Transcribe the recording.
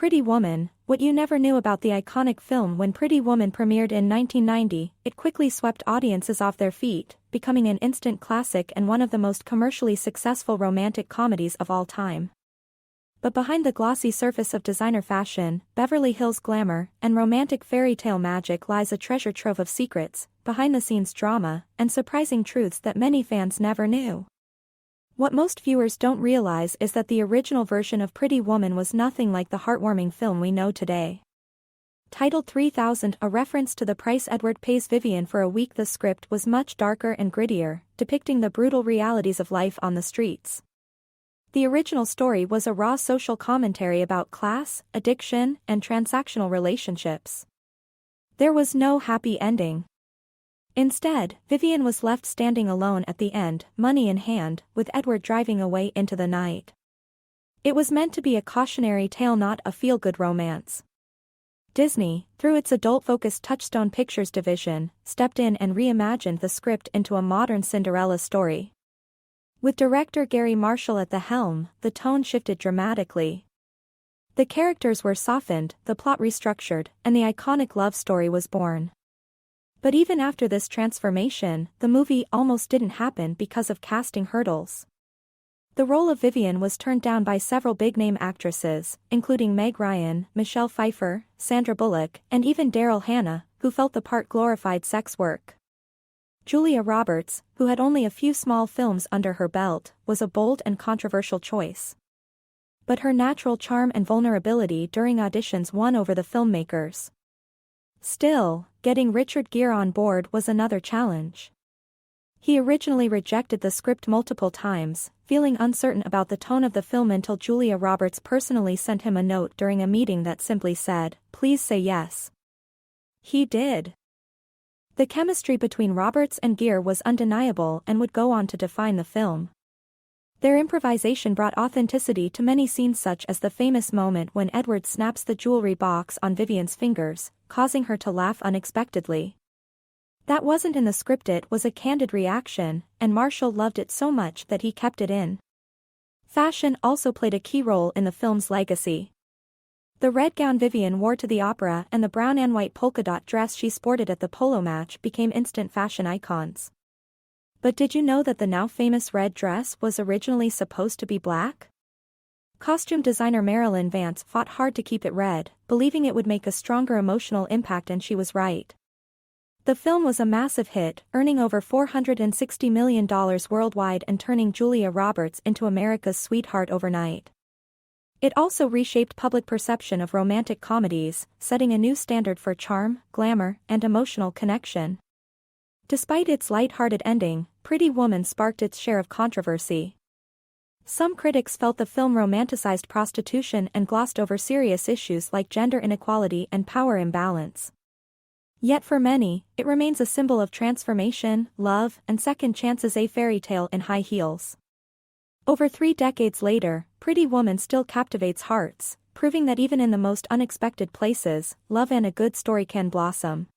Pretty Woman, what you never knew about the iconic film. When Pretty Woman premiered in 1990, it quickly swept audiences off their feet, becoming an instant classic and one of the most commercially successful romantic comedies of all time. But behind the glossy surface of designer fashion, Beverly Hills glamour, and romantic fairy tale magic lies a treasure trove of secrets, behind-the-scenes drama, and surprising truths that many fans never knew. What most viewers don't realize is that the original version of Pretty Woman was nothing like the heartwarming film we know today. Titled 3000, a reference to the price Edward pays Vivian for a week, the script was much darker and grittier, depicting the brutal realities of life on the streets. The original story was a raw social commentary about class, addiction, and transactional relationships. There was no happy ending. Instead, Vivian was left standing alone at the end, money in hand, with Edward driving away into the night. It was meant to be a cautionary tale, not a feel-good romance. Disney, through its adult-focused Touchstone Pictures division, stepped in and reimagined the script into a modern Cinderella story. With director Gere at the helm, the tone shifted dramatically. The characters were softened, the plot restructured, and the iconic love story was born. But even after this transformation, the movie almost didn't happen because of casting hurdles. The role of Vivian was turned down by several big-name actresses, including Meg Ryan, Michelle Pfeiffer, Sandra Bullock, and even Daryl Hannah, who felt the part glorified sex work. Julia Roberts, who had only a few small films under her belt, was a bold and controversial choice. But her natural charm and vulnerability during auditions won over the filmmakers. Still, getting Gere on board was another challenge. He originally rejected the script multiple times, feeling uncertain about the tone of the film until Julia Roberts personally sent him a note during a meeting that simply said, "Please say yes." He did. The chemistry between Roberts and Gere was undeniable and would go on to define the film. Their improvisation brought authenticity to many scenes, such as the famous moment when Edward snaps the jewelry box on Vivian's fingers, causing her to laugh unexpectedly. That wasn't in the script, it was a candid reaction, and Marshall loved it so much that he kept it in. Fashion also played a key role in the film's legacy. The red gown Vivian wore to the opera and the brown and white polka dot dress she sported at the polo match became instant fashion icons. But did you know that the now famous red dress was originally supposed to be black? Costume designer Marilyn Vance fought hard to keep it red, believing it would make a stronger emotional impact, and she was right. The film was a massive hit, earning over $460 million worldwide and turning Julia Roberts into America's sweetheart overnight. It also reshaped public perception of romantic comedies, setting a new standard for charm, glamour, and emotional connection. Despite its light-hearted ending, Pretty Woman sparked its share of controversy. Some critics felt the film romanticized prostitution and glossed over serious issues like gender inequality and power imbalance. Yet for many, it remains a symbol of transformation, love, and second chances, a fairy tale in high heels. Over 3 decades later, Pretty Woman still captivates hearts, proving that even in the most unexpected places, love and a good story can blossom.